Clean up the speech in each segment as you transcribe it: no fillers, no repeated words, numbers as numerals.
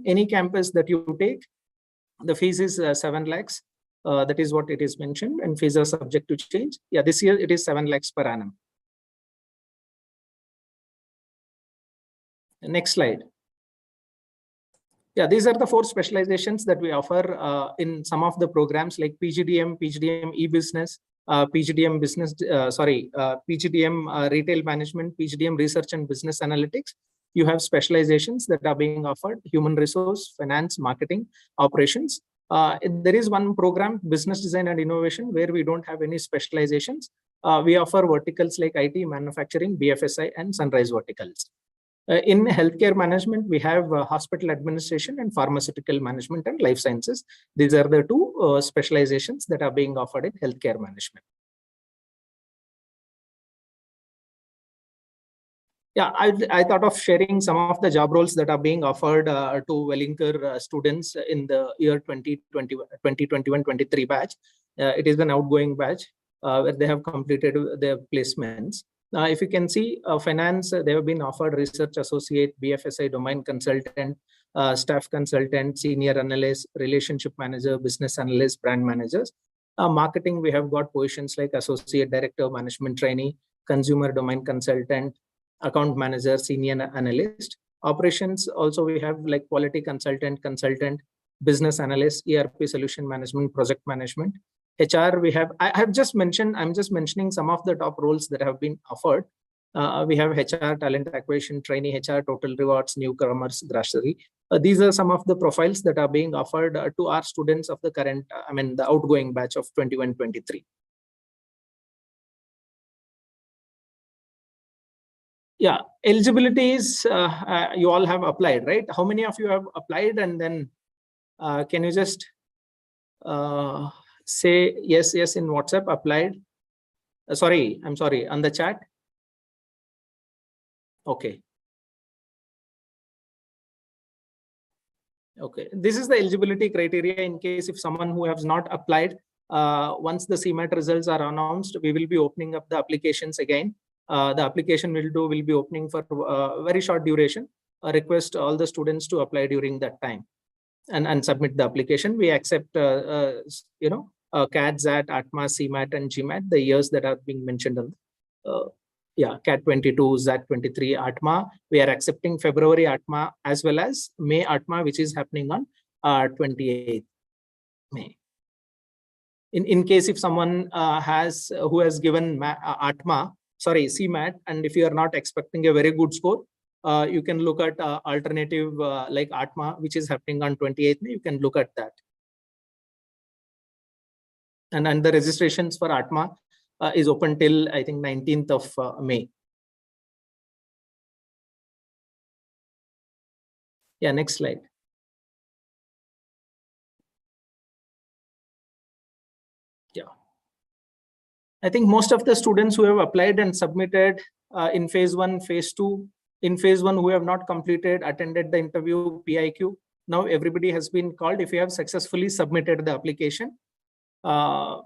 any campus that you take, the fees is 7 lakhs. That is what it is mentioned, and fees are subject to change. Yeah, this year it is 7 lakhs per annum. Next slide. Yeah, these are the 4 specializations that we offer in some of the programs like PGDM, PGDM e-business, PGDM business, PGDM retail management, PGDM research and business analytics. You have specializations that are being offered: human resource, finance, marketing, operations. There is one program, business design and innovation, where we don't have any specializations. We offer verticals like IT, manufacturing, BFSI, and sunrise verticals. In healthcare management, we have hospital administration and pharmaceutical management and life sciences. These are the 2 specializations that are being offered in healthcare management. Yeah, I thought of sharing some of the job roles that are being offered to Welingkar students in the year 2021-23 batch. It is an outgoing batch where they have completed their placements. If you can see, finance, they have been offered research associate, BFSI domain consultant, staff consultant, senior analyst, relationship manager, business analyst, brand managers. Marketing, we have got positions like associate director, management trainee, consumer domain consultant, account manager, senior analyst. Operations, also we have like quality consultant, business analyst, ERP solution management, project management. HR, we have, I'm just mentioning some of the top roles that have been offered. We have HR, talent acquisition, trainee HR, total rewards, newcomers, grocery. These are some of the profiles that are being offered to our students of the current, the outgoing batch of 21-23. Yeah, eligibility is, you all have applied, right? How many of you have applied? And then can you just say yes in WhatsApp, applied? I'm sorry, on the chat. Okay. Okay, this is the eligibility criteria in case if someone who has not applied, once the CMAT results are announced, we will be opening up the applications again. The application will be opening for very short duration. I request all the students to apply during that time and submit the application. We accept, CAT, ZAT, ATMA, CMAT, and GMAT, the years that are being mentioned on CAT 22, ZAT 23, ATMA. We are accepting February ATMA as well as May ATMA, which is happening on 28th May. In case if someone who has given CMAT, and if you are not expecting a very good score, you can look at alternative like ATMA, which is happening on 28th May. You can look at that. And the registrations for ATMA is open till, I think, 19th of May. Yeah, next slide. Yeah. I think most of the students who have applied and submitted in phase 1, phase 2, in phase 1 who have not completed, attended the interview, PIQ. Now everybody has been called if you have successfully submitted the application. The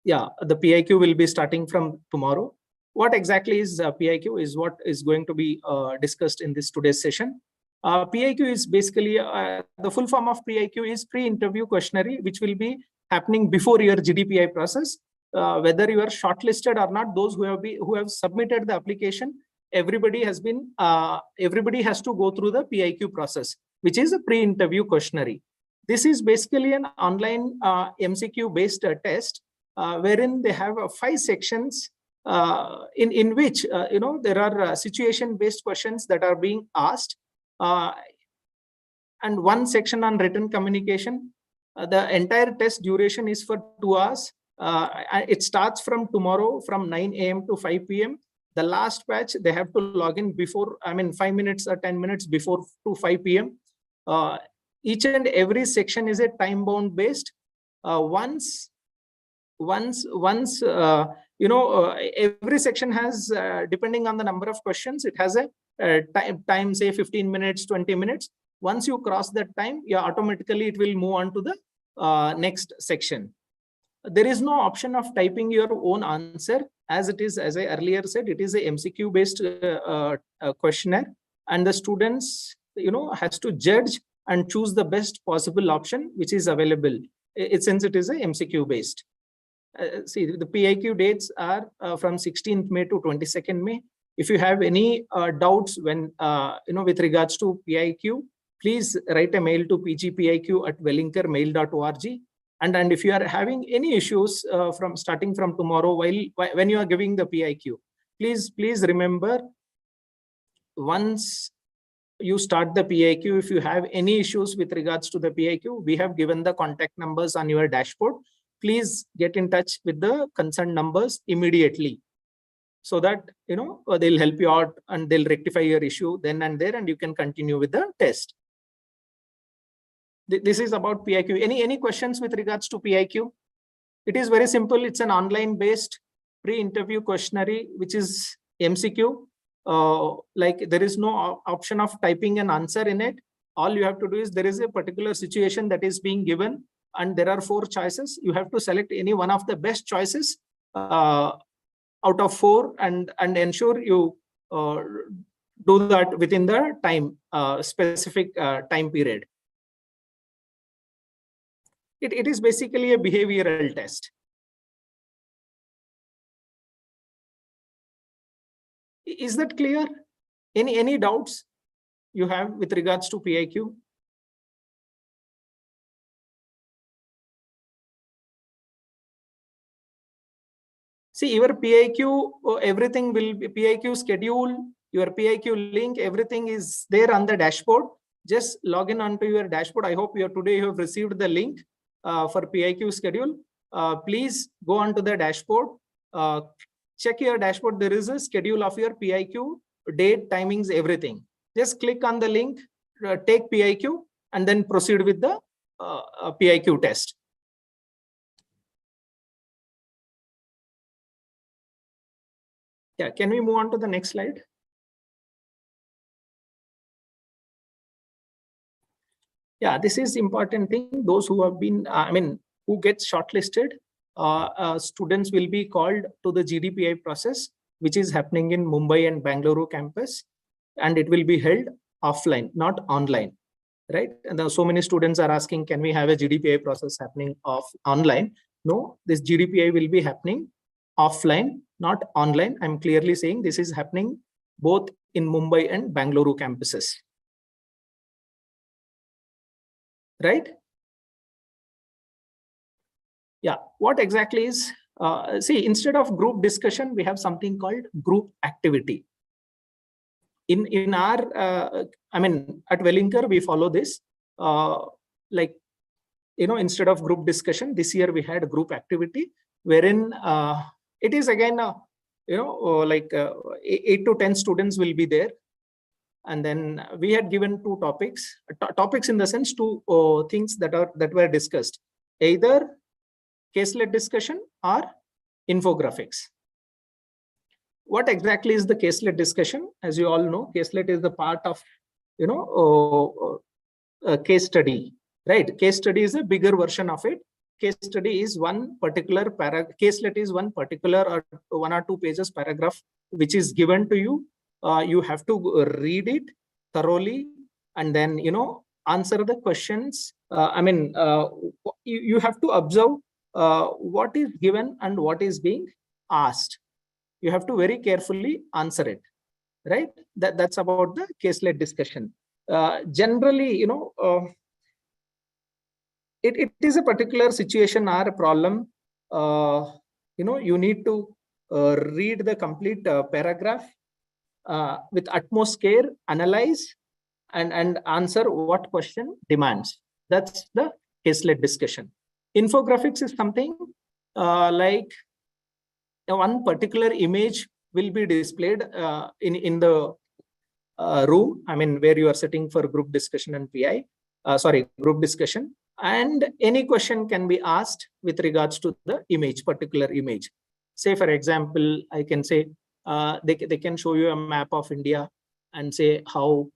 PIQ will be starting from tomorrow. What exactly is PIQ is what is going to be discussed in this today's session. PIQ is basically, the full form of PIQ is pre-interview questionnaire, which will be happening before your GDPI process. Whether you are shortlisted or not, those who have submitted the application, everybody has to go through the PIQ process, which is a pre-interview questionnaire. This is basically an online MCQ based test wherein they have 5 sections in which there are situation based questions that are being asked, and 1 section on written communication. The entire test duration is for 2 hours. It starts from tomorrow from 9 AM to 5 PM. The last batch, they have to log in before, 5 minutes or 10 minutes before to 5 PM. Each and every section is a time bound based. Every section has, depending on the number of questions, it has a time, say 15 minutes, 20 minutes. Once you cross that time, automatically it will move on to the next section. There is no option of typing your own answer, as it is, as I earlier said, it is a MCQ based questionnaire, and the students has to judge and choose the best possible option which is available. Since it is a MCQ based. See, the PIQ dates are from 16th May to 22nd May. If you have any doubts when with regards to PIQ, please write a mail to pgpiq@welingkarmail.org. And if you are having any issues from starting from tomorrow when you are giving the PIQ, please remember, once you start the PIQ, if you have any issues with regards to the PIQ, we have given the contact numbers on your dashboard. Please get in touch with the concerned numbers immediately, so that they'll help you out and they'll rectify your issue then and there, and you can continue with the test. This is about PIQ. Any questions with regards to PIQ? It is very simple. It's an online based pre-interview questionnaire which is MCQ. Like there is no option of typing an answer in it. All you have to do is, there is a particular situation that is being given and there are 4 choices. You have to select any one of the best choices out of 4 and ensure you do that within the time specific time period. It is basically a behavioral test. Is that clear? Any doubts you have with regards to PIQ? See, your PIQ, everything will be PIQ schedule, your PIQ link, everything is there on the dashboard. Just log in onto your dashboard. I hope today you have received the link for PIQ schedule. Please go onto the dashboard. Check your dashboard. There is a schedule of your PIQ, date, timings, everything. Just click on the link, take PIQ, and then proceed with the PIQ test. Yeah, can we move on to the next slide? Yeah, this is important thing. Those who have been, who get shortlisted, students will be called to the GDPI process, which is happening in Mumbai and Bangalore campus, and it will be held offline, not online, right? And there are so many students are asking, can we have a GDPI process happening online? No, this GDPI will be happening offline, not online. I'm clearly saying this is happening both in Mumbai and Bangalore campuses, right? Yeah, what exactly is, see, instead of group discussion, we have something called group activity. In our, at Welingkar, we follow this, instead of group discussion, this year we had a group activity wherein it is again, 8 to 10 students will be there. And then we had given 2 topics, topics in the sense 2 things that were discussed, either case-led discussion or infographics. What exactly is the case-led discussion? As you all know, case-led is the part of, a case study, right? Case study is a bigger version of it. Case study is one particular paragraph. Case-led is one particular or 1 or 2 pages paragraph which is given to you. You have to read it thoroughly and then, answer the questions. You have to observe what is given and what is being asked. You have to very carefully answer it, right? That's about the case-led discussion. Generally, it is a particular situation or a problem. You need to read the complete paragraph with utmost care, analyze and answer what question demands. That's the case-led discussion. Infographics is something like one particular image will be displayed in the room, where you are sitting for group discussion and group discussion. And any question can be asked with regards to the particular image. Say, for example, I can say, they can show you a map of India and say how,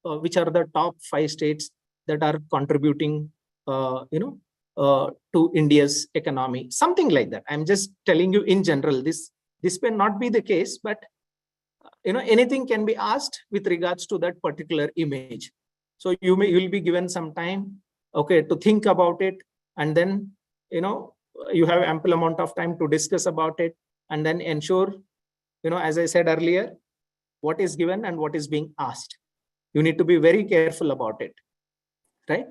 which are the top 5 states that are contributing, to India's economy, something like that. I'm just telling you in general. This may not be the case, but anything can be asked with regards to that particular image. So you'll be given some time, okay, to think about it, and then you have ample amount of time to discuss about it, and then ensure, as I said earlier, what is given and what is being asked. You need to be very careful about it, right?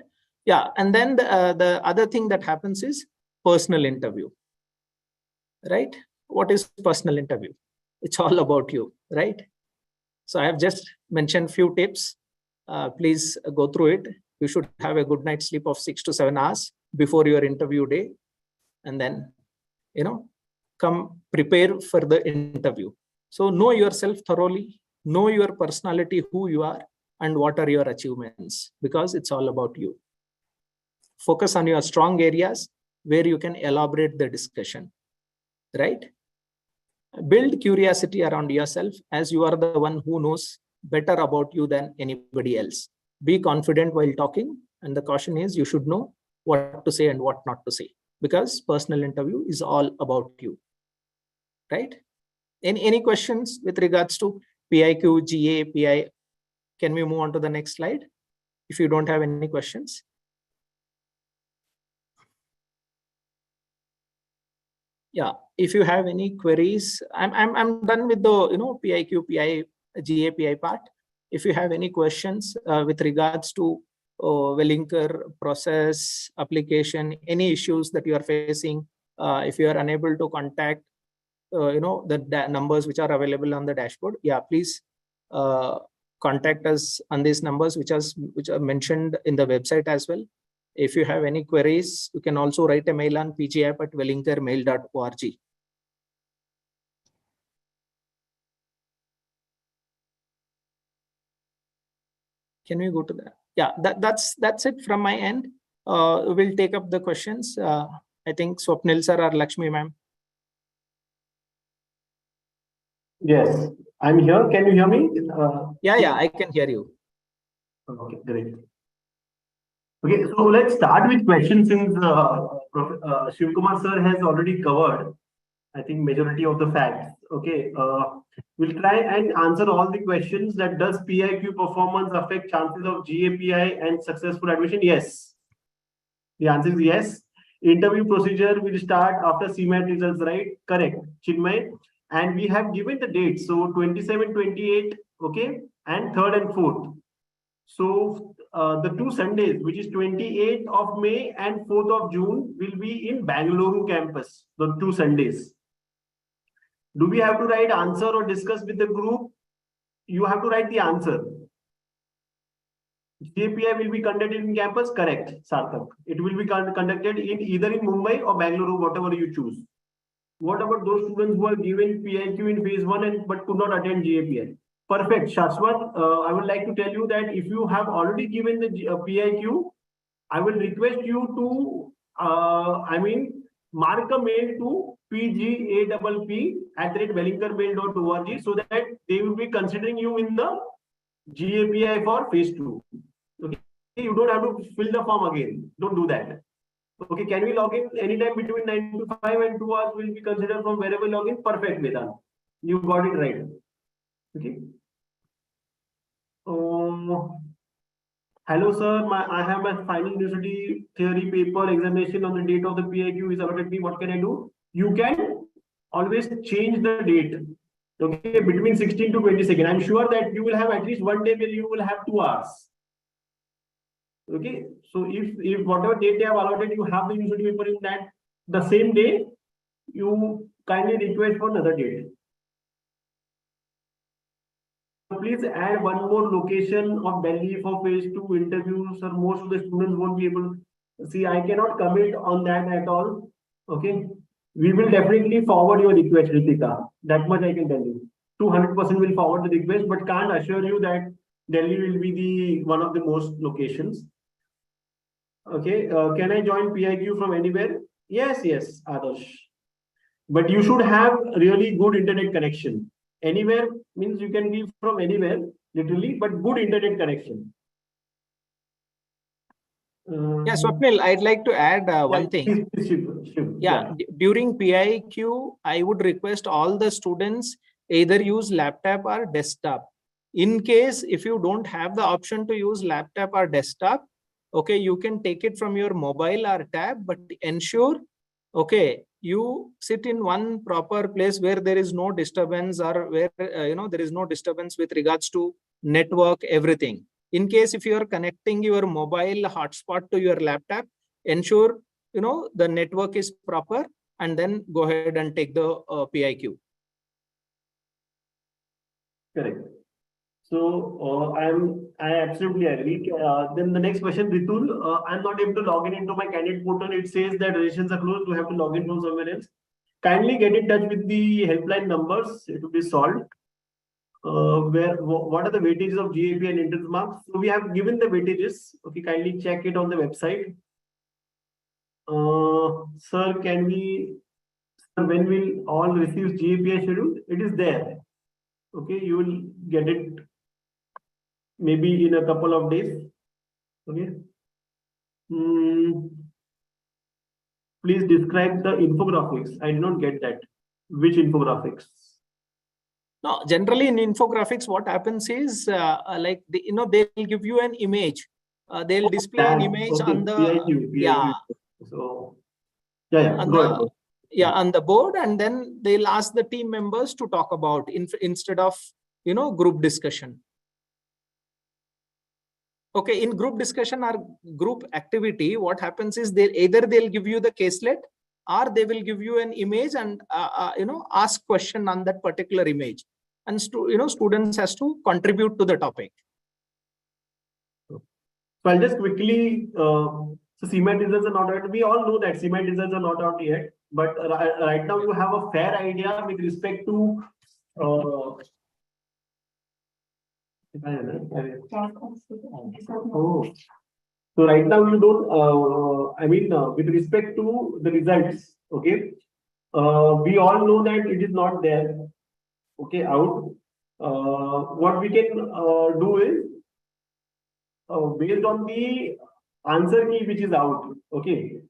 Yeah, and then the other thing that happens is personal interview, right? What is personal interview? It's all about you, right? So I have just mentioned few tips. Please go through it. You should have a good night's sleep of 6 to 7 hours before your interview day, and then come prepare for the interview. So know yourself thoroughly, know your personality, who you are, and what are your achievements, because it's all about you. Focus on your strong areas where you can elaborate the discussion, right? Build curiosity around yourself, as you are the one who knows better about you than anybody else. Be confident while talking, and the caution is you should know what to say and what not to say, because personal interview is all about you, right? Any questions with regards to PIQ, GA, PI? Can we move on to the next slide if you don't have any questions? Yeah, if you have any queries, I'm done with the PIQ, PI, GA, PI part. If you have any questions with regards to Welingkar process, application, any issues that you are facing, if you are unable to contact the numbers which are available on the dashboard, yeah, please contact us on these numbers which are mentioned in the website as well. If you have any queries, you can also write a mail on pgapp@wellingkarmail.org. Can we go to that? Yeah, that's it from my end. We'll take up the questions. I think Swapnil sir or Lakshmi ma'am. Yes, I'm here. Can you hear me? Yeah, I can hear you. Okay, great. Okay, so let's start with questions since Shivkumar sir has already covered, I think, majority of the facts. Okay, we'll try and answer all the questions. That does PIQ performance affect chances of GAPI and successful admission? Yes. The answer is yes. Interview procedure will start after CMAT results, right? Correct, Chinmay. And we have given the dates. So 27, 28, okay, and 3rd and 4th. So the 2 Sundays, which is 28th of May and 4th of June, will be in Bangalore campus, the 2 Sundays. Do we have to write answer or discuss with the group? You have to write the answer. GAPI will be conducted in campus, correct, Sarthak. It will be conducted in either in Mumbai or Bangalore, whatever you choose. What about those students who are given PIQ in phase 1 but could not attend GAPI? Perfect, Shashwat. I would like to tell you that if you have already given the PIQ, I will request you to, mark a mail to pgapp@wellingkarmail.org so that they will be considering you in the GAPI for phase 2. Okay, you don't have to fill the form again. Don't do that. Okay, can we log in anytime between 9 to 5 and 2 hours will be considered from wherever log in? Perfect, Vedant. You got it right. Okay. Hello, sir. I have my final university theory paper examination on the date of the PIQ is allotted me. What can I do? You can always change the date. Okay, between 16 to 22nd. I'm sure that you will have at least one day where you will have 2 hours. Okay, so if whatever date they have allotted, you have the university paper in that the same day, you kindly request for another date. Please add one more location of Delhi for phase 2 interviews, or most of the students won't be able to see. I cannot commit on that at all. Okay, we will definitely forward your request, Ritika. That much I can tell you. 200% will forward the request, but can't assure you that Delhi will be the one of the most locations. Okay, can I join PIQ from anywhere? Yes, Adarsh. But you should have really good internet connection. Anywhere means you can be from anywhere, literally, but good internet connection. Yes, Swapnil, I'd like to add one thing. Yeah, during PIQ, I would request all the students either use laptop or desktop. In case if you don't have the option to use laptop or desktop, okay, you can take it from your mobile or tab, but ensure, okay, you sit in one proper place where there is no disturbance, or where there is no disturbance with regards to network, everything. In case if you are connecting your mobile hotspot to your laptop, ensure the network is proper, and then go ahead and take the PIQ. Correct. So I absolutely agree. Then the next question, Ritul, I'm not able to log into my candidate portal. It says that registrations are closed. You have to log in from somewhere else. Kindly get in touch with the helpline numbers. It will be solved. What are the weightages of GAP and entrance marks? So we have given the weightages. Okay, kindly check it on the website. Sir, when will all receive GAPI schedule? It is there. Okay, you will get it maybe in a couple of days. Okay. Please describe the infographics. I did not get that. Which infographics? No, generally in infographics, what happens is like they'll give you an image. They'll display an image on the PIQ. So yeah, go ahead. On the board, and then they'll ask the team members to talk about instead of group discussion. Okay, in group discussion or group activity, what happens is they'll give you the caselet, or they will give you an image and ask question on that particular image, and students has to contribute to the topic. So I'll just quickly. So CMAT results are not out. We all know that CMAT results are not out yet, but right now you have a fair idea with respect to. So right now you don't. With respect to the results, okay. We all know that it is not there. Okay, out. What we can do is based on the answer key which is out. Okay,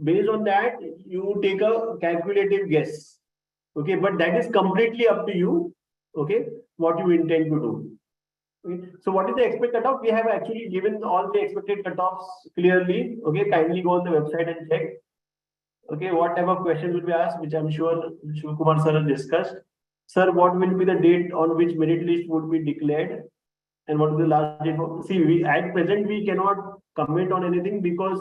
based on that you take a calculative guess. Okay, but that is completely up to you. Okay, what you intend to do. Okay. So what is the expected cutoff? We have actually given all the expected cutoffs clearly. Okay, kindly go on the website and check. Okay, what type of questions will be asked, which I'm sure Shivkumar sir has discussed. Sir, what will be the date on which merit list would be declared? And what is the last date? See, at present we cannot comment on anything because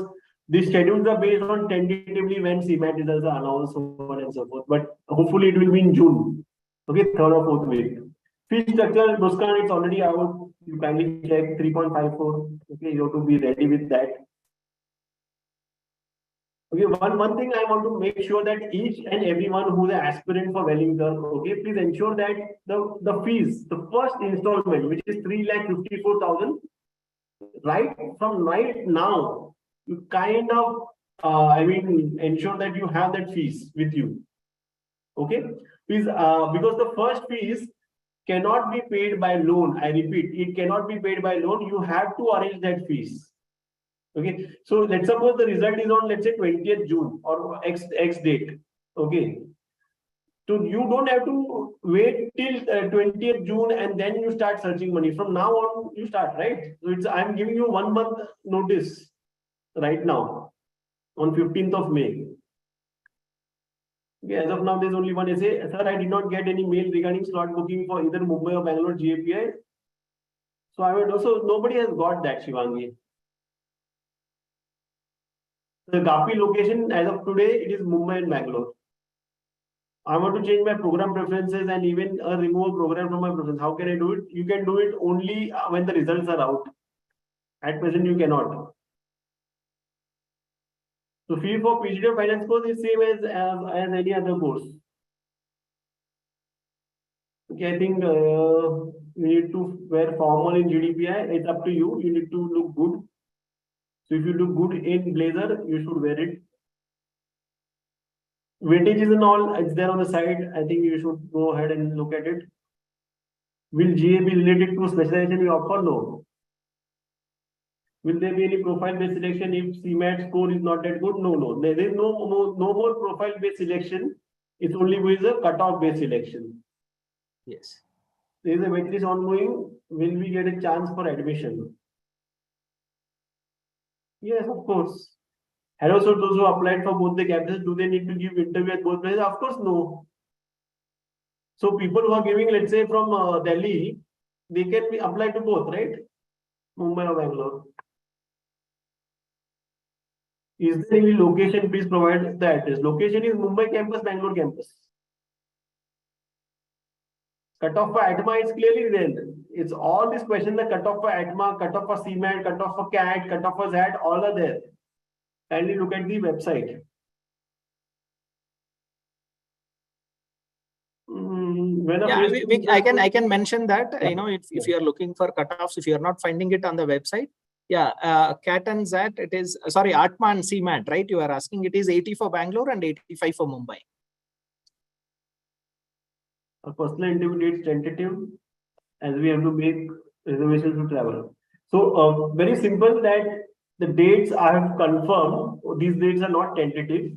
the schedules are based on tentatively when CMAT results are announced, so on and so forth. But hopefully it will be in June. Okay, 3rd or 4th week. Fee structure, Muskan, it's already out. You kindly check 3.54. Okay, you have to be ready with that. Okay, one thing I want to make sure that each and everyone who is an aspirant for Welingkar, okay, please ensure that the fees, the first installment, which is 3,54,000, right from right now, you kind of, ensure that you have that fees with you. Okay, please, because the first fees cannot be paid by loan. I repeat, it cannot be paid by loan. You have to arrange that fees. Okay, so let's suppose the result is on, let's say 20th June or X date. Okay, so you don't have to wait till 20th June and then you start searching money. From now on, you start, right? So I'm giving you 1 month notice right now on 15th of May. Okay, as of now, there's only one essay. Sir, I did not get any mail regarding slot booking for either Mumbai or Bangalore GAPI. So I would also, nobody has got that, Shivangi. The GAPI location as of today, it is Mumbai and Bangalore. I want to change my program preferences and even remove a program from my preference. How can I do it? You can do it only when the results are out. At present, you cannot. So fee for PGD finance course is same as any other course. Okay, I think you need to wear formal in GDPI. It's up to you. You need to look good. So if you look good in blazer, you should wear it. Weightages and all, it's there on the side. I think you should go ahead and look at it. Will GA be related to specialization we offer? No. Will there be any profile-based selection if CMAT score is not that good? No. There is no more profile-based selection. It's only with a cutoff-based selection. Yes. there is a waitlist ongoing. Will we get a chance for admission? Yes, of course. And also those who applied for both the campuses, do they need to give interview at both places? Of course, no. So people who are giving, let's say from Delhi, they can be applied to both, right? Mumbai or Bangalore. Is there any location? Please provide the address. Location is Mumbai campus, Bangalore campus. Cutoff for ATMA is clearly there. It's all these questions, the cutoff for ATMA, cutoff for CMAT, cutoff for CAT, cutoff for ZAT, all are there. Kindly look at the website. I can mention that, if you are looking for cutoffs, if you are not finding it on the website, CAT and ZAT, it is, sorry, ATMA and CMAT, right? You are asking, it is 80 for Bangalore and 85 for Mumbai. A personal interview date is tentative, as we have to make reservations to travel. So very simple that the dates I have confirmed, these dates are not tentative.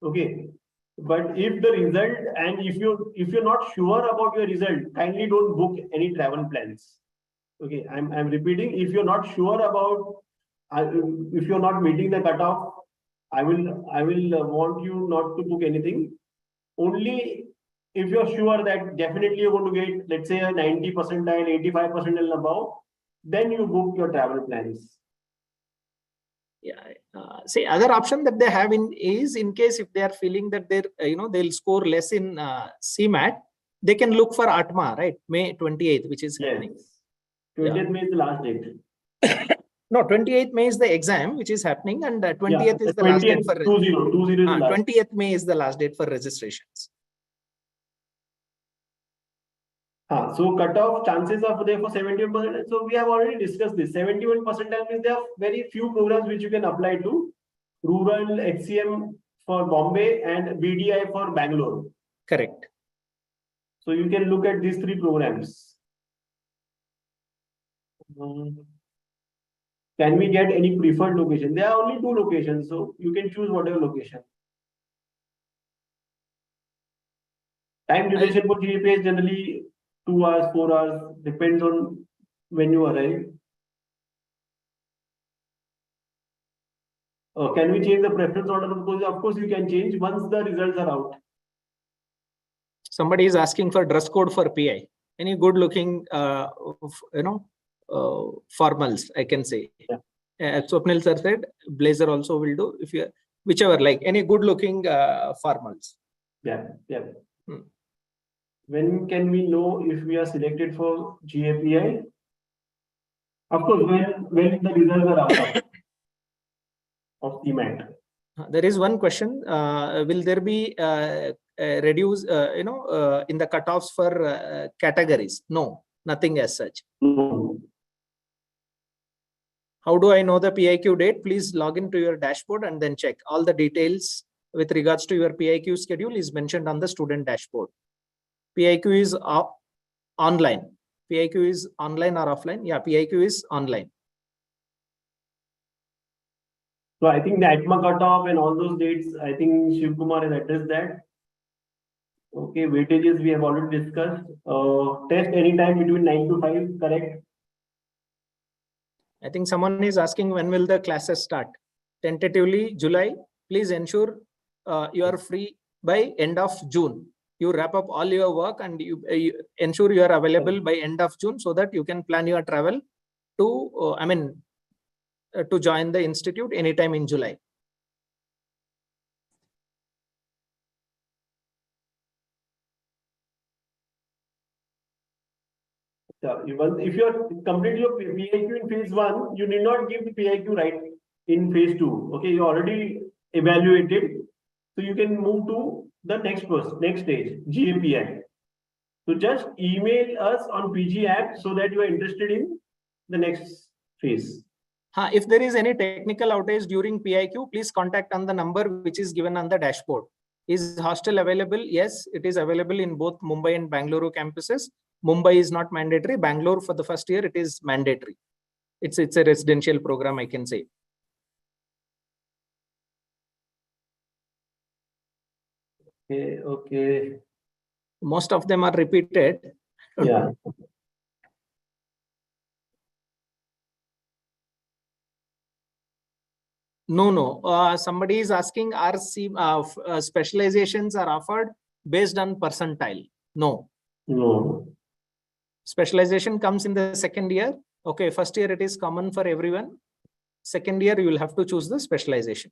Okay. But if the result, and if you're not sure about your result, kindly don't book any travel plans. Okay, I'm repeating. If you're not sure about, if you're not meeting the cutoff, I will want you not to book anything. Only if you're sure that definitely you're going to get, let's say, a 90 percentile, 85 percentile above, then you book your travel plans. See, other option that they have is in case if they are feeling that they'll score less in CMAT, they can look for ATMA, right? May 28th, which is happening. 20th May is the last date. No, 28th May is the exam, which is happening, and 20th is the last date for 20th May is the last date for registrations. So cutoff chances are there for 71%. So we have already discussed this. 71% means there are very few programs which you can apply to. Rural, HCM for Bombay and BDI for Bangalore. Correct. So you can look at these three programs. Can we get any preferred location? There are only two locations, so you can choose whatever location. Time duration for GPA is generally 2 hours, 4 hours, depends on when you arrive. Can we change the preference order of course? Of course, you can change once the results are out. Somebody is asking for dress code for PI. Any good looking, formals, I can say. As Swapnil sir said, blazer also will do. If you, whichever, like any good looking formals. When can we know if we are selected for GAPI? Of course, when the results are out of CMAT. There is one question. Will there be reduce, in the cutoffs for categories? No, nothing as such. No. How do I know the PIQ date? Please log into your dashboard and then check. All the details with regards to your PIQ schedule is mentioned on the student dashboard. PIQ is online. PIQ is online or offline? Yeah, PIQ is online. So I think the ATMA cutoff and all those dates, I think Shiv Kumar has addressed that. Okay, weightages we have already discussed. Test anytime between 9 to 5, correct? I think someone is asking when will the classes start? Tentatively July. Please ensure you are free by end of June. You wrap up all your work and you ensure you are available by end of June so that you can plan your travel to, to join the institute anytime in July. If you are completing your PIQ in phase 1, you need not give the PIQ right in phase 2. Okay, you already evaluated, so you can move to the next stage, GAPI. So just email us on PG app so that you are interested in the next phase. If there is any technical outage during PIQ, please contact on the number which is given on the dashboard. Is hostel available? Yes, it is available in both Mumbai and Bangalore campuses. Mumbai is not mandatory. Bangalore for the first year, it is mandatory. It's a residential program, I can say. Okay. Most of them are repeated. Yeah. No. Somebody is asking, are specializations are offered based on percentile? No. No. Specialization comes in the second year. Okay, first year it is common for everyone. Second year you will have to choose the specialization.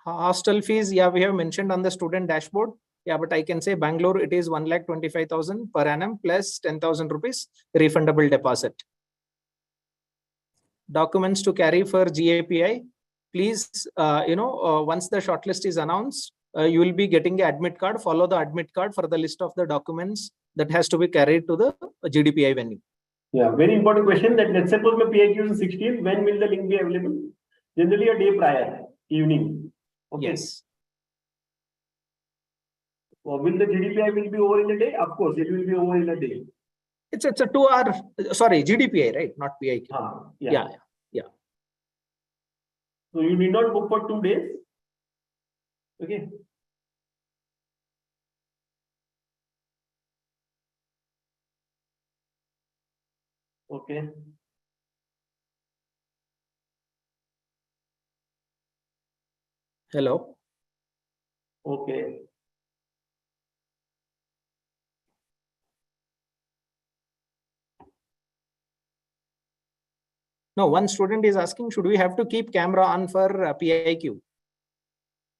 Hostel fees, yeah, we have mentioned on the student dashboard. Yeah, but I can say Bangalore, it is 1,25,000 per annum plus 10,000 rupees refundable deposit. Documents to carry for GAPI. Please, once the shortlist is announced, you will be getting an admit card. Follow the admit card for the list of the documents that has to be carried to the GDPI venue. Yeah, very important question. That let's suppose my PIQ is 16. When will the link be available? Generally, a day prior, evening. Okay. Yes. Or will the GDPI will be over in a day? Of course, it will be over in a day. It's a 2-hour. Sorry, GDPI, right? Not PIQ. Yeah. So you need not book for 2 days. Okay. Okay. Hello. Okay. No, one student is asking, should we have to keep camera on for PIQ?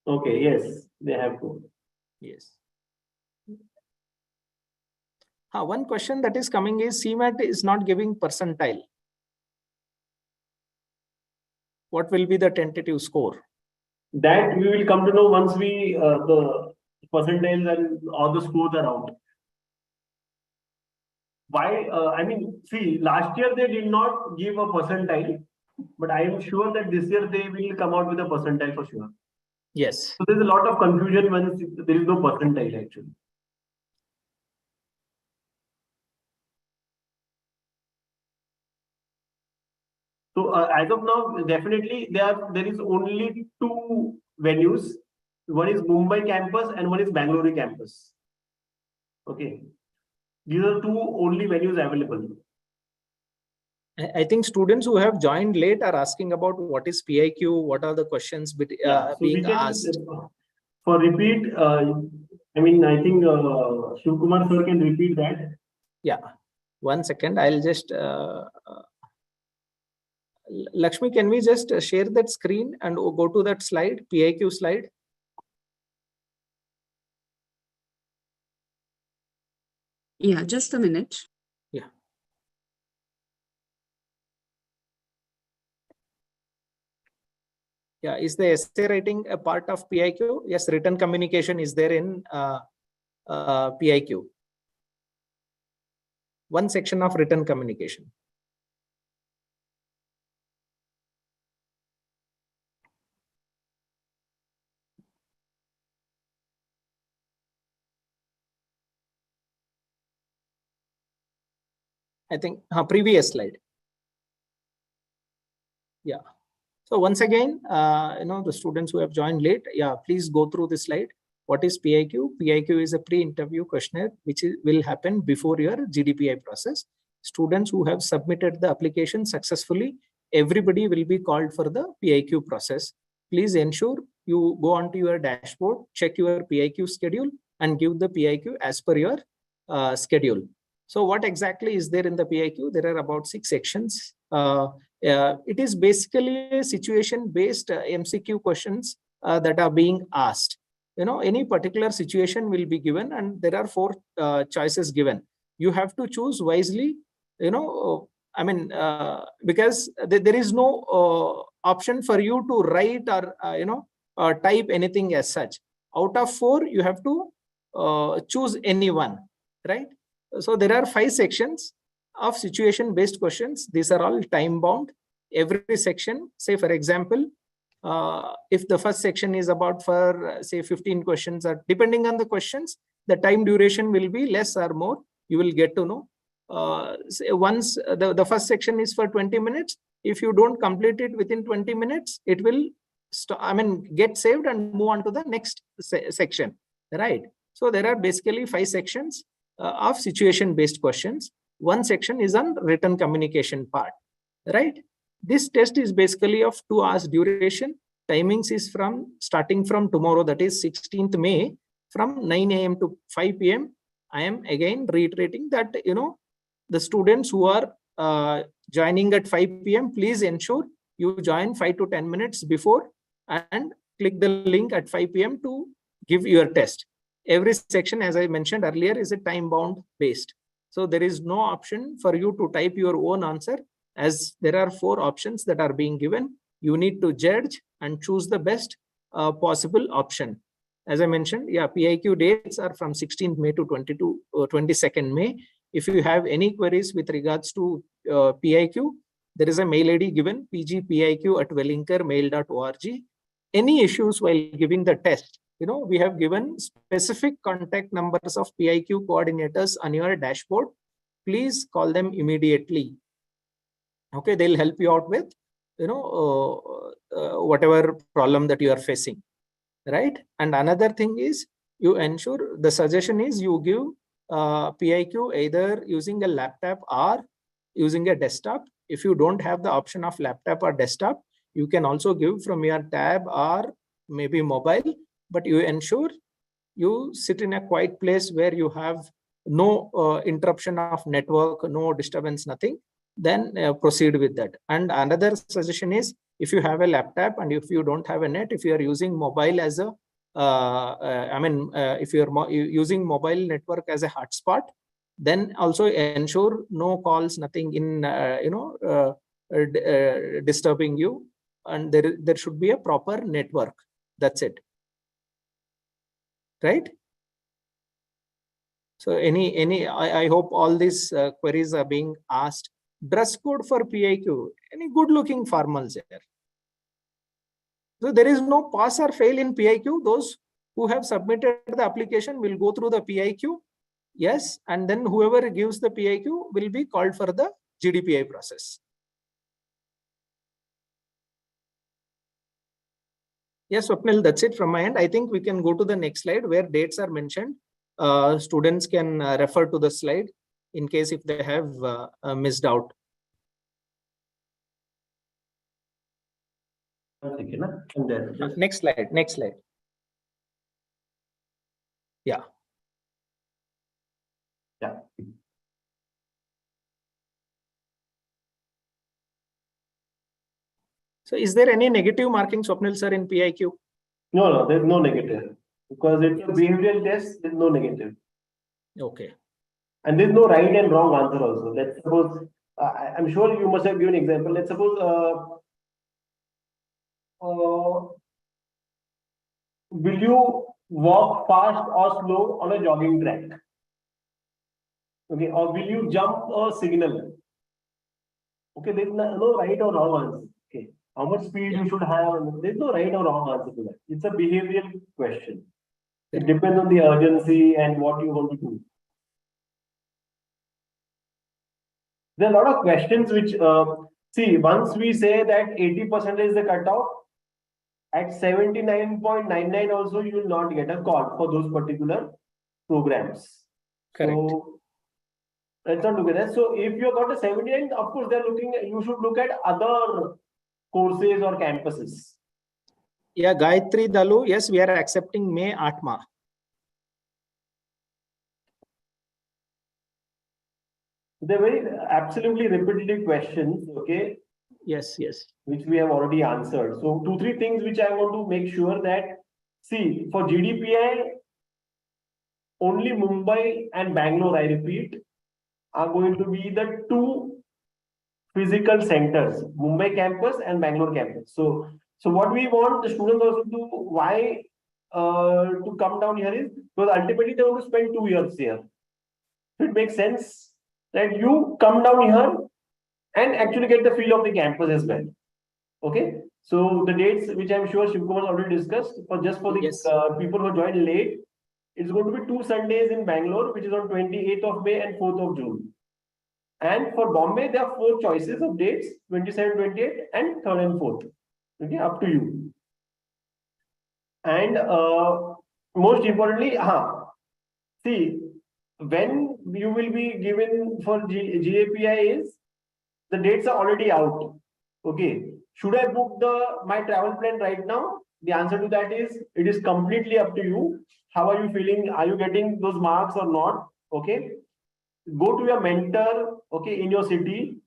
Okay, yes, they have to. Yes. One question that is coming is CMAT is not giving percentile. What will be the tentative score? That we will come to know once we the percentiles and all the scores are out. Why? See, last year they did not give a percentile, but I am sure that this year they will come out with a percentile for sure. Yes. So there's a lot of confusion when there is no percentile actually. So as of now, definitely there is only 2 venues. One is Mumbai campus and one is Bangalore campus. Okay, these are 2 only venues available. I think students who have joined late are asking about what is PIQ, what are the questions being asked. For repeat, I think Shiv Kumar sir can repeat that. Yeah, 1 second. I'll just Lakshmi, can we just share that screen and go to that slide, PIQ slide? Yeah, just a minute. Yeah. Yeah, is the essay writing a part of PIQ? Yes, written communication is there in PIQ. One section of written communication. I think previous slide. Yeah. So once again, the students who have joined late, yeah, please go through this slide. What is PIQ? PIQ is a pre-interview questionnaire which will happen before your GDPI process. Students who have submitted the application successfully, everybody will be called for the PIQ process. Please ensure you go onto your dashboard, check your PIQ schedule and give the PIQ as per your schedule. So what exactly is there in the PIQ? There are about 6 sections. It is basically situation-based MCQ questions that are being asked. Any particular situation will be given and there are 4 choices given. You have to choose wisely, because there is no option for you to write or type anything as such. Out of 4, you have to choose any one, right? So there are 5 sections of situation-based questions. These are all time-bound. Every section, say for example, if the first section is about for say 15 questions, or depending on the questions, the time duration will be less or more. You will get to know. Once the first section is for 20 minutes, if you don't complete it within 20 minutes, it will get saved and move on to the next section, right? So there are basically 5 sections. of situation-based questions. One section is on written communication part, right? This test is basically of 2 hours duration. Timings is starting from tomorrow, that is 16th May, from 9 a.m. to 5 p.m. I am again reiterating that, the students who are joining at 5 p.m., please ensure you join 5 to 10 minutes before and click the link at 5 p.m. to give your test. Every section, as I mentioned earlier, is a time-bound based. So there is no option for you to type your own answer, as there are 4 options that are being given. You need to judge and choose the best possible option. As I mentioned, PIQ dates are from 16th May to 22nd May. If you have any queries with regards to PIQ, there is a mail ID given, pgpiq@welingkarmail.org. Any issues while giving the test, we have given specific contact numbers of PIQ coordinators on your dashboard. Please call them immediately. Okay, they'll help you out with, whatever problem that you are facing, right? And another thing is, you ensure, the suggestion is you give PIQ either using a laptop or using a desktop. If you don't have the option of laptop or desktop, you can also give from your tab or maybe mobile, but you ensure you sit in a quiet place where you have no interruption of network, no disturbance, nothing. Then proceed with that. And another suggestion is, if you have a laptop and if you don't have a net, if you are using mobile as a, if you're using mobile network as a hotspot, then also ensure no calls, nothing in, disturbing you. And there should be a proper network. That's it. Right? So I hope all these queries are being asked. Dress code for PIQ, any good looking formals here. So there is no pass or fail in PIQ. Those who have submitted the application will go through the PIQ. Yes. And then whoever gives the PIQ will be called for the GDPI process. Yes, Swapnil, that's it from my end. I think we can go to the next slide where dates are mentioned. Students can refer to the slide in case if they have missed out. Next slide. Yeah. So is there any negative marking, Swapnil sir, in PIQ? No, there's no negative. Because it's a behavioral test, there's no negative. Okay. And there's no right and wrong answer also. Let's suppose, I'm sure you must have given an example. Let's suppose, will you walk fast or slow on a jogging track? Okay, or will you jump a signal? Okay, there's no right or wrong answer. Okay, how much speed you should have? There's no right or wrong answer to that. It's a behavioral question. It depends on the urgency and what you want to do. There are a lot of questions which, see, once we say that 80% is the cutoff, at 79.99 also you will not get a call for those particular programs. Correct. So let's not look at that. So if you got a 79, of course they're looking, you should look at other courses or campuses. Yeah, Gayatri Dalu, yes, we are accepting May Atma. They're very absolutely repetitive questions, okay? Yes. Which we have already answered. So 2-3 things which I want to make sure that, see, for GDPI, only Mumbai and Bangalore, I repeat, are going to be the 2 physical centers, Mumbai campus and Bangalore campus. So what we want the students also to, why to come down here is because ultimately they want to spend 2 years here. So it makes sense that you come down here and actually get the feel of the campus as well. Okay. So the dates which I'm sure Shivkumar already discussed, for just for the people who joined late, it's going to be 2 Sundays in Bangalore, which is on 28th of May and 4th of June. And for Bombay, there are 4 choices of dates, 27, 28, and 3rd and 4th. Okay, up to you. And most importantly, see, when you will be given for GAPI is the dates are already out. Okay. Should I book my travel plan right now? The answer to that is it is completely up to you. How are you feeling? Are you getting those marks or not? Okay. Go to your mentor, okay, in your city.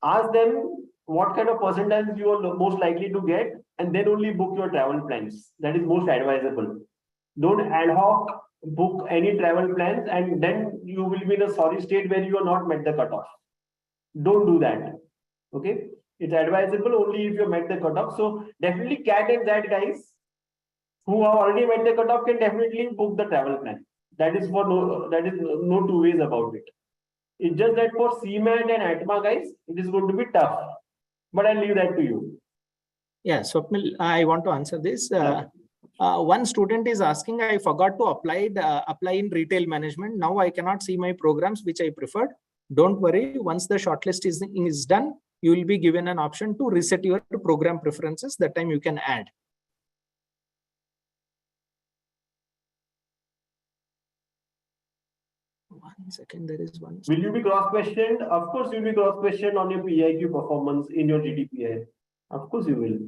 Ask them what kind of percentage you are most likely to get, and then only book your travel plans. That is most advisable. Don't ad hoc book any travel plans, and then you will be in a sorry state where you are not met the cutoff. Don't do that. Okay, it's advisable only if you met the cutoff. So definitely cat and that guys who have already met the cutoff can definitely book the travel plan. That is no two ways about it. It's just that for CMAT and ATMA guys, it is going to be tough. But I'll leave that to you. Yeah, Swapnil, I want to answer this. One student is asking, I forgot to apply in retail management. Now I cannot see my programs which I preferred. Don't worry. Once the shortlist is done, you will be given an option to reset your program preferences. That time you can add. One second, there is one. Will you be cross-questioned? Of course, you will be cross-questioned on your PIQ performance in your GDPI. Of course, you will.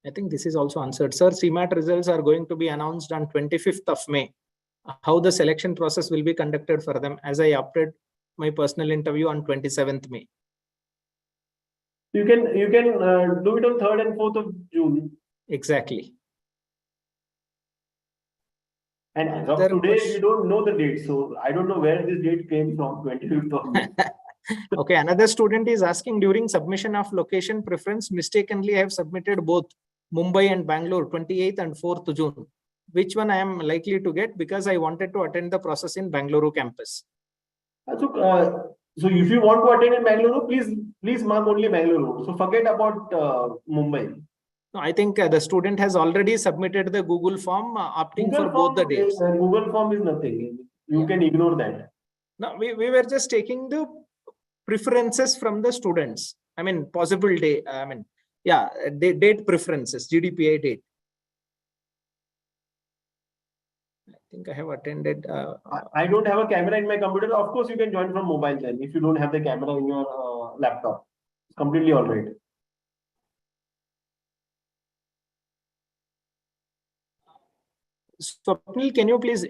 I think this is also answered. Sir, CMAT results are going to be announced on 25th of May. How the selection process will be conducted for them, as I opted my personal interview on 27th May. You can do it on 3rd and 4th of June. Exactly. And as of today, we don't know the date. So I don't know where this date came from, 25th of May. Okay, another student is asking, during submission of location preference, mistakenly I have submitted both Mumbai and Bangalore, 28th and 4th June. Which one I am likely to get, because I wanted to attend the process in Bangalore campus? So if you want to attend in Bangalore, please mark only Bangalore. So forget about Mumbai. No, I think the student has already submitted the Google form opting for both the dates. Google form is nothing. You can ignore that. No, we were just taking the preferences from the students. I mean, possible day. I mean, yeah, date preferences, GDPI date. I think I have attended. I don't have a camera in my computer. Of course, you can join from mobile then if you don't have the camera in your laptop. It's completely all right. So, can you please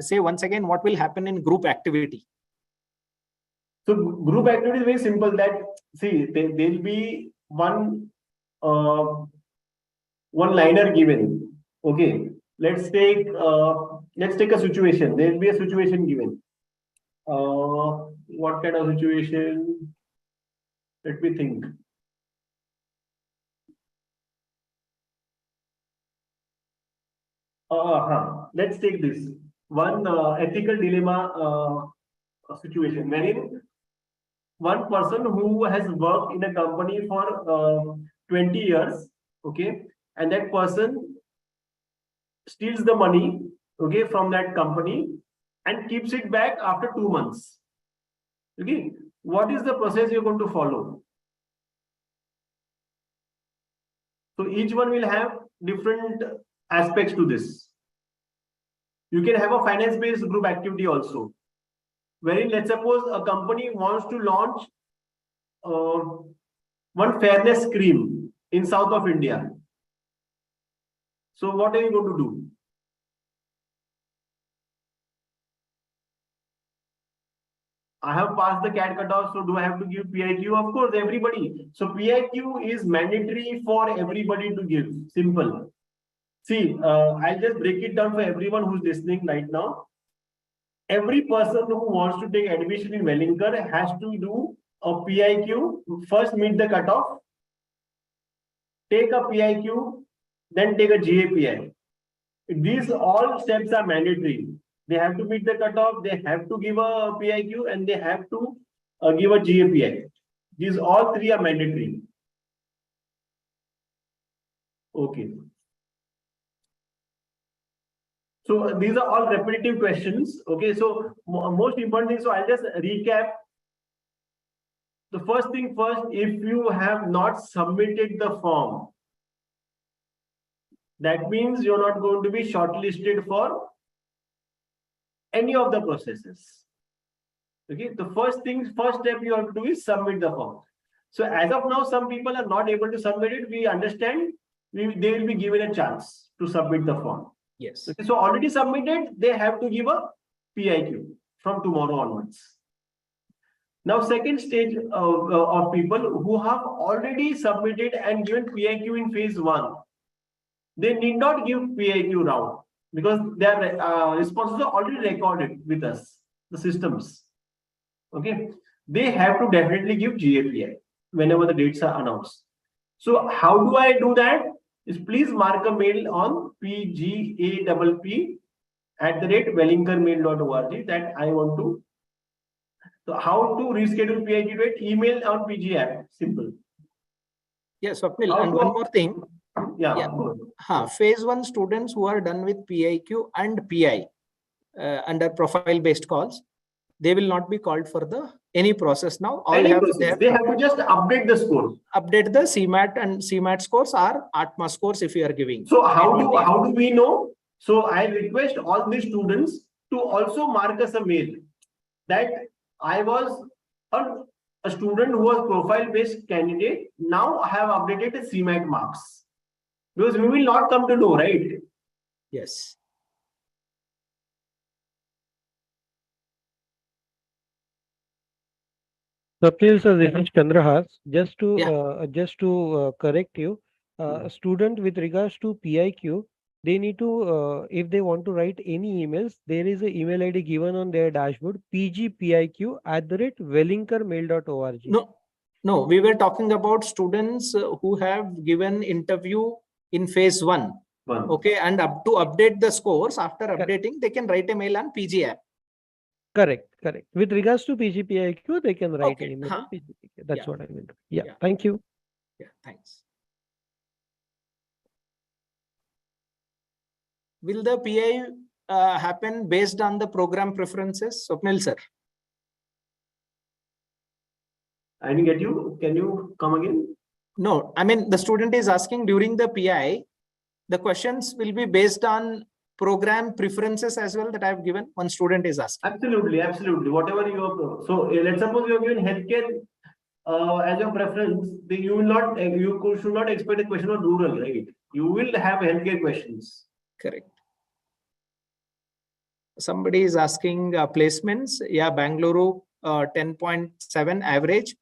say once again what will happen in group activity? So group activity is very simple. That see, there'll be one liner given. Okay, let's take a situation. There'll be a situation given. What kind of situation? Let me think. Let's take this one ethical dilemma situation wherein one person who has worked in a company for 20 years, okay, and that person steals the money, okay, from that company and keeps it back after 2 months. Okay, what is the process you're going to follow? So each one will have different aspects to this. You can have a finance-based group activity also, wherein let's suppose a company wants to launch one fairness cream in south of India. So what are you going to do? I have passed the CAT cutoff, so do I have to give PIQ? Of course, everybody. So PIQ is mandatory for everybody to give. Simple. See, I'll just break it down for everyone who's listening right now. Every person who wants to take admission in Welingkar has to do a PIQ, first meet the cutoff, take a PIQ, then take a GAPI. These all steps are mandatory. They have to meet the cutoff, they have to give a PIQ, and they have to give a GAPI. These all three are mandatory. Okay. So these are all repetitive questions. Okay, so most important thing, so I'll just recap. the first thing first, if you have not submitted the form, that means you're not going to be shortlisted for any of the processes. Okay, the first step you have to do is submit the form. So as of now, some people are not able to submit it. We understand they will be given a chance to submit the form. Yes. Okay, so already submitted, they have to give a PIQ from tomorrow onwards. Now, second stage of people who have already submitted and given PIQ in phase 1, they need not give PIQ round because their responses are already recorded with us, the systems. Okay, they have to definitely give GAPI whenever the dates are announced. So how do I do that? Is please mark a mail on pgapp@wellinkarmail.org that I want to. So how to reschedule PIQ date? Email on PG app. Simple. Yes, Swapnil. And one more thing. Yeah. Phase 1 students who are done with PIQ and PI under profile-based calls, they will not be called for any process now. They have to just update the scores. Update the CMAT and CMAT scores or ATMA scores if you are giving. So how do we know? So I request all the students to also mark us a mail that I was a student who was profile-based candidate. Now I have updated the CMAT marks because we will not come to know, right? Yes. Swapnil sir, this is Chandrahas. Just to correct you, student with regards to PIQ, they need to, if they want to write any emails, there is an email ID given on their dashboard, pgpiq@wellinkarmail.org. No, we were talking about students who have given interview in phase 1. Okay, and up to update the scores, after updating, they can write a mail on PG app. Correct. With regards to PGPIQ, they can write an email on PGPIQ. That's what I meant. Yeah, thank you. Yeah, thanks. Will the PI happen based on the program preferences? Swapnil sir. I didn't get you. Can you come again? No, I mean, the student is asking during the PI, the questions will be based on program preferences as well that I have given. One student is asking. Absolutely. Whatever you have. So let's suppose you have given healthcare as your preference. You should not expect a question on rural, right? You will have healthcare questions. Correct. Somebody is asking placements. Yeah, Bangalore 10.7 average,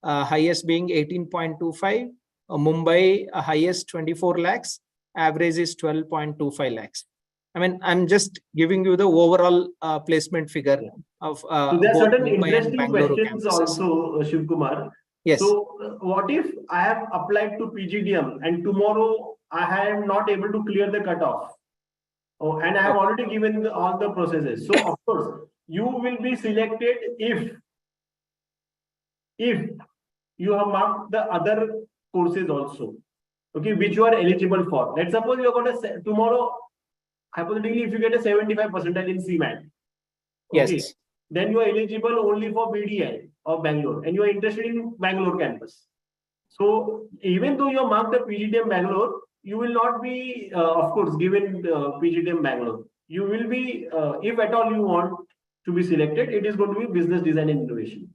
highest being 18.25. Mumbai highest 24 lakhs, average is 12.25 lakhs. I mean, I'm just giving you the overall placement figure of so there are certain Mumbai interesting questions also, Shiv Kumar. Yes. So what if I have applied to PGDM and tomorrow I am not able to clear the cutoff? And I have already given all the processes. So of course, you will be selected if you have marked the other courses also, okay, which you are eligible for. Let's suppose you are going to tomorrow, hypothetically, if you get a 75% in CMAT, okay, yes, then you are eligible only for BDI of Bangalore and you are interested in Bangalore campus. So even though you are marked the PGDM Bangalore, you will not be, of course, given PGDM Bangalore. You will be, if at all you want to be selected, it is going to be business design and innovation.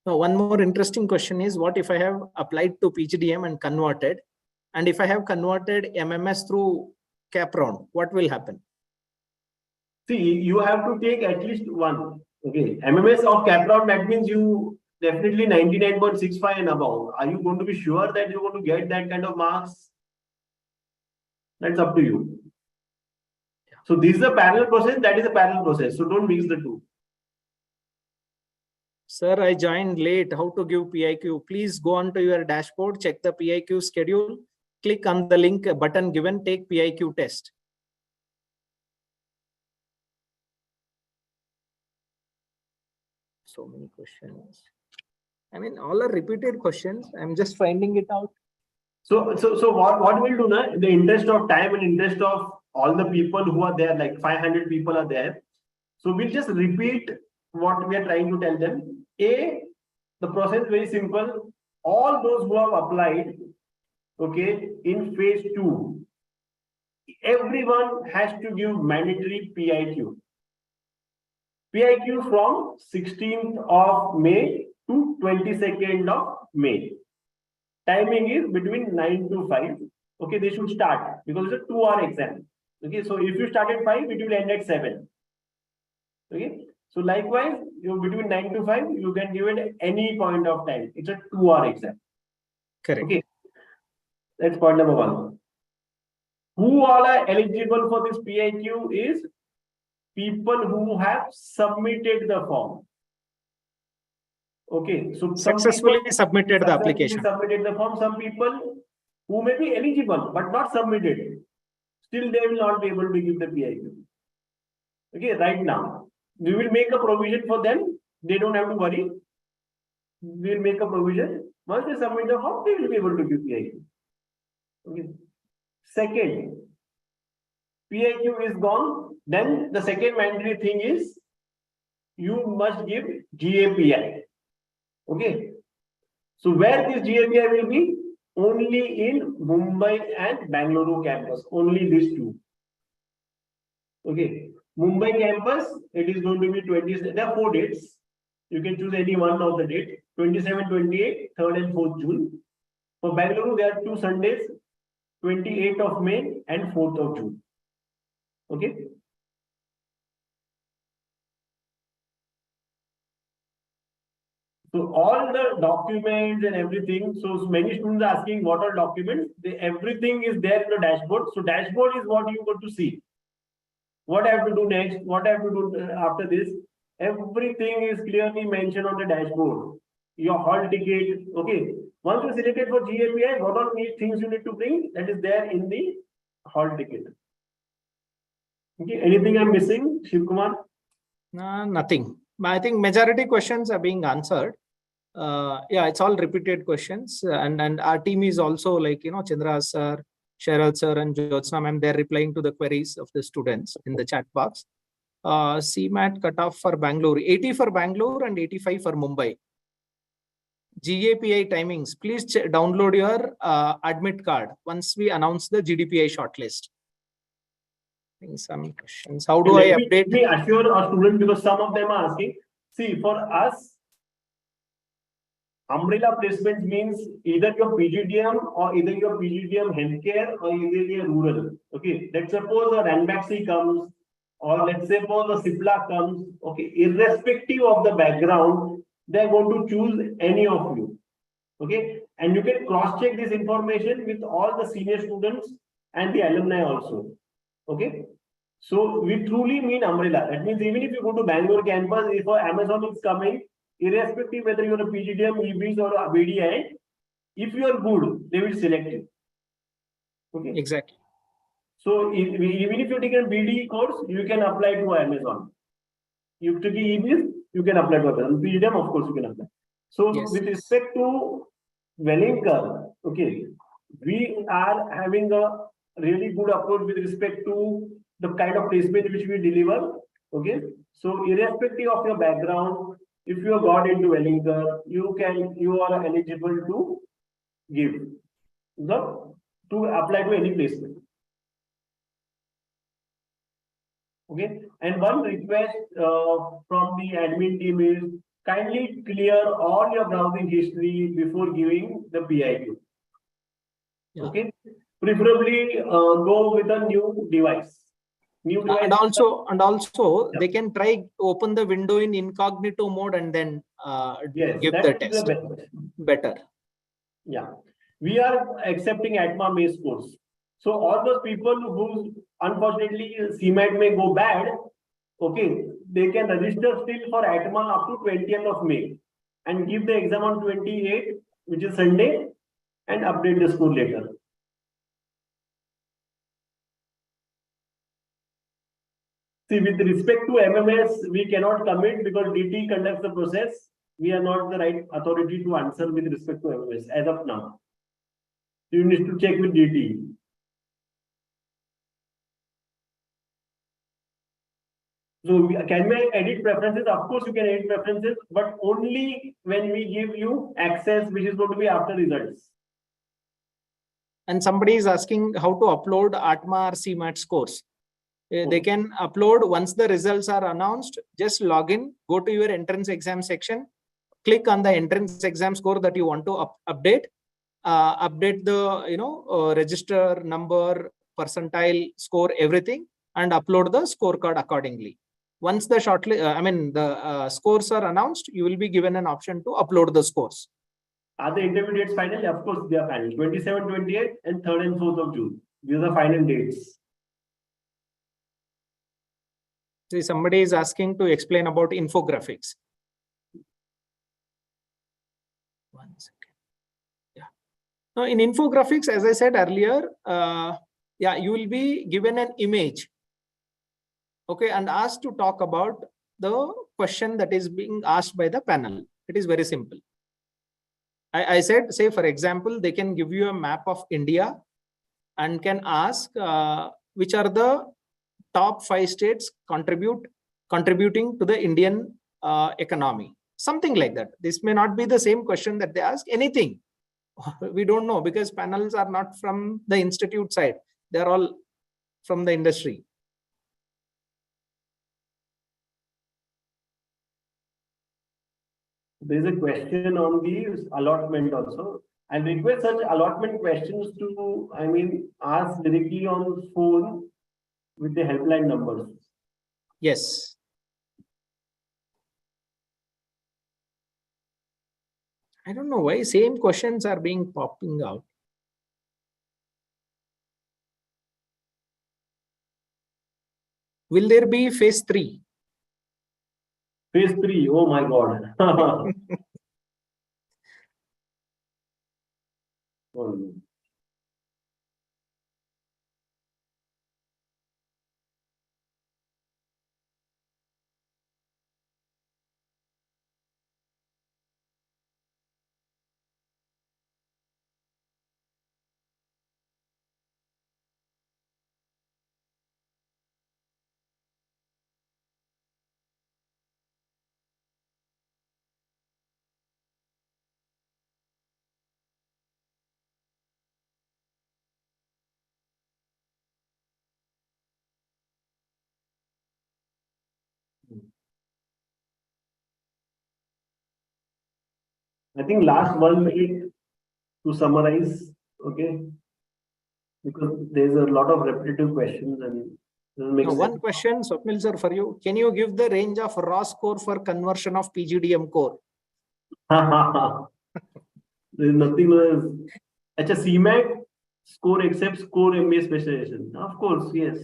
Now, one more interesting question is, what if I have applied to PGDM and converted? And if I have converted MMS through cap round, what will happen? See, you have to take at least one. Okay, MMS or cap round, that means you definitely 99.65 and above. Are you going to be sure that you're going to get that kind of marks? That's up to you. So this is a parallel process, that is a parallel process. So don't mix the two. Sir, I joined late. How to give PIQ? Please go on to your dashboard, check the PIQ schedule, click on the link button given, take PIQ test. So many questions. I mean, all are repeated questions. I'm just finding it out. So what we'll do now, in the interest of time and interest of all the people who are there, like 500 people are there. So we'll just repeat what we are trying to tell them. the process is very simple. All those who have applied, okay, in phase 2, everyone has to give mandatory PIQ. PIQ from 16th of May to 22nd of May. Timing is between 9 to 5. Okay, they should start because it's a 2-hour exam. Okay, so if you start at 5, it will end at 7. Okay, so likewise, you between 9 to 5, you can give it at any point of time. It's a 2-hour exam. Correct. Okay, that's point number 1. Who all are eligible for this PIQ is people who have submitted the form. Okay, so Successfully submitted the application. Submitted the form. Some people who may be eligible but not submitted, still they will not be able to give the PIQ. Okay, right now we will make a provision for them. They don't have to worry. We will make a provision. Once they submit the form, they will be able to give PIQ. Okay. Second, PIQ is gone. Then the second mandatory thing is you must give GAPI. Okay. So where this GAPI will be? Only in Mumbai and Bangalore campus. Only these two. Okay. Mumbai campus, it is going to be 20. There are 4 dates. You can choose any one of the date. 27, 28, 3rd and 4th June. For Bangalore, there are 2 Sundays, 28th of May and 4th of June. Okay. So all the documents and everything. So many students are asking what are documents. Everything is there in the dashboard. So dashboard is what you got to see. What I have to do next? What I have to do after this? Everything is clearly mentioned on the dashboard. Your hall ticket. Okay. Once you selected for GAPI, what are these things you need to bring? That is there in the hall ticket. Okay. Anything I'm missing, Shiv Kumar? Nothing. I think majority questions are being answered. Yeah, it's all repeated questions, and our team is also like Chandra sir, Cheryl sir, and Jyotsna ma'am. They're replying to the queries of the students in the chat box. CMAT cutoff for Bangalore, 80 for Bangalore and 85 for Mumbai. GAPI timings. Please download your admit card once we announce the GDPI shortlist. Some questions. How do I update? Let me assure our students, because some of them are asking. See, for us, umbrella placement means either your PGDM or either your PGDM healthcare or either your rural. Okay, let's suppose a Ranbaxy comes, or let's suppose a Cipla comes. Okay, irrespective of the background, they're going to choose any of you. Okay, and you can cross-check this information with all the senior students and the alumni also. Okay, so we truly mean umbrella. That means even if you go to Bangalore campus, if Amazon is coming, irrespective whether you're a PGDM, EBs or a BDI, if you are good, they will select you. Okay. Exactly. So even if you take a BD course, you can apply to Amazon. You take EBs, you can apply to Amazon. PGDM, of course, you can apply. So yes. With respect to Welingkar, okay, we are having a really good approach with respect to the kind of placement which we deliver. Okay, so irrespective of your background, if you have got into Welingkar, you are eligible to give to apply to any placement. Okay, and one request from the admin team is kindly clear all your browsing history before giving the PIQ. Yeah. Okay, preferably go with a new device. And also yeah. They can try open the window in incognito mode and then give the test. Better. Yeah, we are accepting ATMA Maze course. So all those people who unfortunately CMAT may go bad, okay, they can register still for ATMA up to 20th of May and give the exam on 28th, which is Sunday, and update the score later. See, with respect to MMS, we cannot commit because DT conducts the process. We are not the right authority to answer with respect to MMS as of now. You need to check with DT. So can we edit preferences? Of course, you can edit preferences, but only when we give you access, which is going to be after results. And somebody is asking how to upload ATMA or CMAT scores. They can upload once the results are announced. Just log in, go to your entrance exam section, click on the entrance exam score that you want to update. Update the register number, percentile, score, everything, and upload the scorecard accordingly. Once the scores are announced, you will be given an option to upload the scores. Are the intermediates final? Of course, they are final. 27, 28, and 3rd and 4th of June. These are the final dates. See, somebody is asking to explain about infographics. One second. Now, in infographics, as I said earlier, you will be given an image, okay, and asked to talk about the question that is being asked by the panel. It is very simple. I said, say, for example, they can give you a map of India and can ask which are the top 5 states contributing to the Indian economy. Something like that. This may not be the same question that they ask, anything. We don't know because panels are not from the institute side. They're all from the industry. There is a question on the allotment also. I request such allotment questions to, ask directly on phone with the helpline numbers. Yes. I don't know why same questions are being popping out. Will there be phase 3? Phase 3, oh my God. I think last 1 minute to summarize, okay? Because there's a lot of repetitive questions and one question, Swapnil sir, for you. Can you give the range of raw score for conversion of PGDM core? There's nothing else. It's a CMAT score except score MBA specialization. Of course, yes.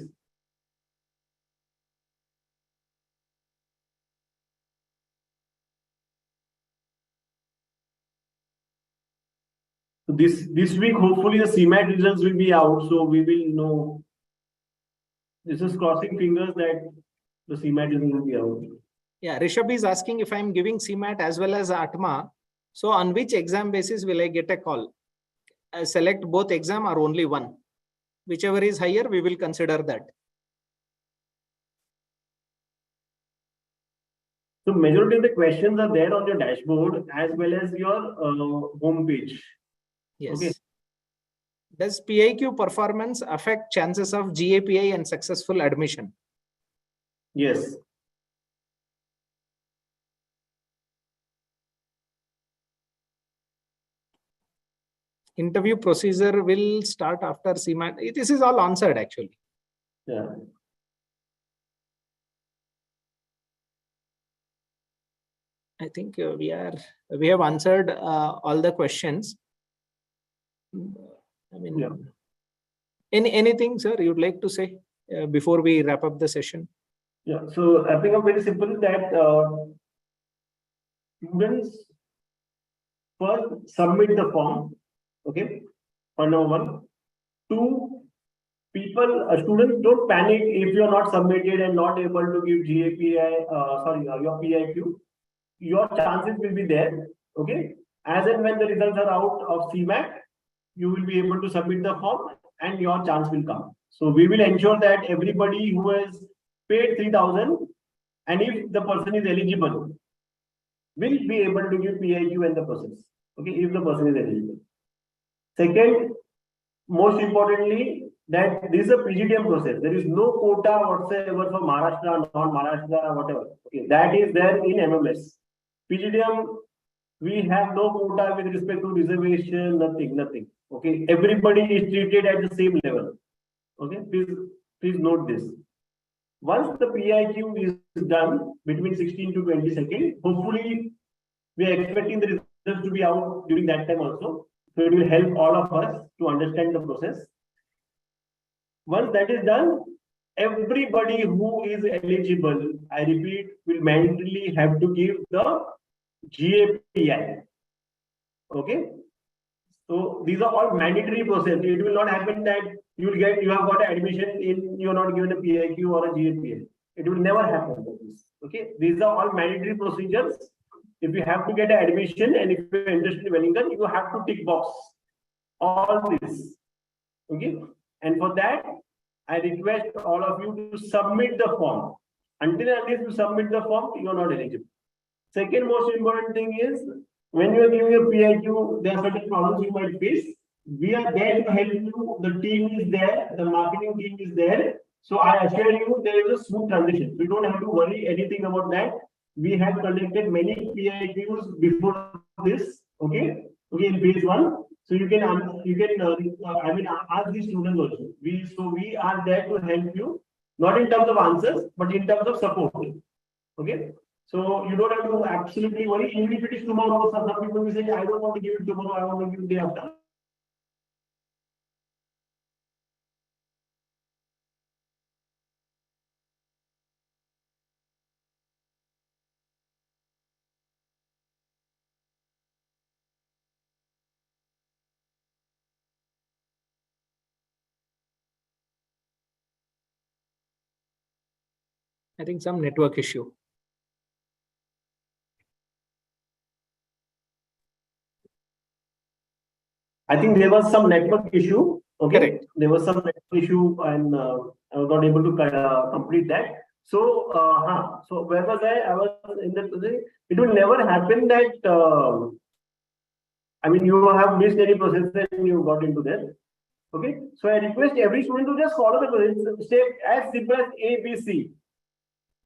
So this week, hopefully, the CMAT results will be out, so we will know. This is crossing fingers that the CMAT results will be out. Yeah, Rishabh is asking if I'm giving CMAT as well as ATMA. So on which exam basis will I get a call? Select both exam or only one. Whichever is higher, we will consider that. So majority of the questions are there on your dashboard as well as your home page. Yes. Okay. Does PIQ performance affect chances of GAPI and successful admission? Yes. Interview procedure will start after CMAT. This is all answered actually. Yeah. I think we have answered all the questions. Yeah. Anything, sir, you'd like to say before we wrap up the session? Yeah. So wrapping up very simple that students first submit the form. Okay. Point number 1. 2, students don't panic if you're not submitted and not able to give GAPI, your PIQ. Your chances will be there. Okay. As and when the results are out of CMAT, you will be able to submit the form and your chance will come. So we will ensure that everybody who has paid 3,000 and if the person is eligible, will be able to give PIQ and the process. Okay, if the person is eligible. Second, most importantly, that this is a PGDM process. There is no quota whatsoever for Maharashtra, non-Maharashtra, whatever. Okay, that is there in MMS. PGDM, we have no quota with respect to reservation, nothing. Okay, everybody is treated at the same level. Okay, please note this. Once the PIQ is done between 16 to 22nd, hopefully we are expecting the results to be out during that time also. So it will help all of us to understand the process. Once that is done, everybody who is eligible, I repeat, will mandatorily have to give the GAPI. Okay. So these are all mandatory process. It will not happen that you have got an admission in, you are not given a PIQ or a GAPI. It will never happen like this. Okay. These are all mandatory procedures. If you have to get an admission and if you're interested in Welingkar, you have to tick box all this. Okay. And for that, I request all of you to submit the form. Until you submit the form, you are not eligible. Second most important thing is, when you are giving a PIQ, there are certain problems you might face. We are there to help you. The team is there. The marketing team is there. So I assure you, there is a smooth transition. You don't have to worry anything about that. We have conducted many PIQs before this. Okay, in phase 1. So you can ask the students also. We are there to help you, not in terms of answers, but in terms of support. Okay. So you don't have to absolutely worry. Even if it is tomorrow, some people will say, I don't want to give it tomorrow, I want to give it the day after. I think some network issue. I think there was some network issue. Okay, correct. There was some network issue, and I was not able to complete that. So, so where was I? I was in the. It will never happen that. You have missed any process and you got into that. Okay, so I request every student to just follow the process. Step as simple as A, B, C.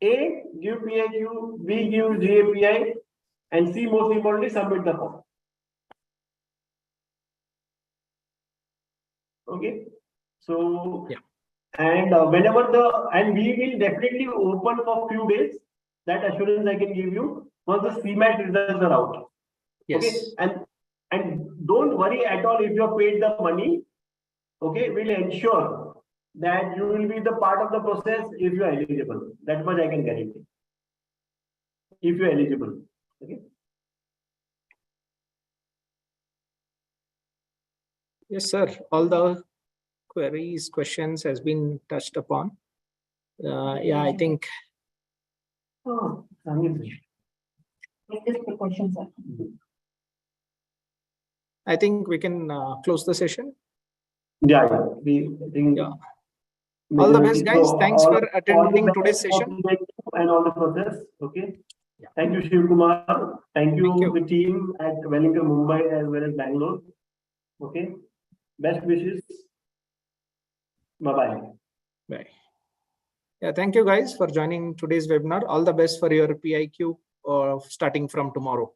A, give PIQ, B, give GAPI, and C, most importantly, submit the form. Okay, so yeah. And whenever we will definitely open for few days. That assurance I can give you once the CMAT results are out. Yes. Okay, and don't worry at all if you have paid the money. Okay, we'll ensure that you will be the part of the process if you are eligible. That much I can guarantee. If you are eligible. Okay. Yes, sir. All the questions has been touched upon. Yeah, I think. Oh, I think we can close the session. Yeah. We think. Yeah. All the best, guys. Thanks for attending today's session. And all the process. Okay. Yeah. Thank you, Shiv Kumar. Thank you, the team at Welingkar Mumbai as well as Bangalore. Okay. Best wishes. Bye-bye. Bye. Yeah, thank you guys for joining today's webinar. All the best for your PIQ starting from tomorrow.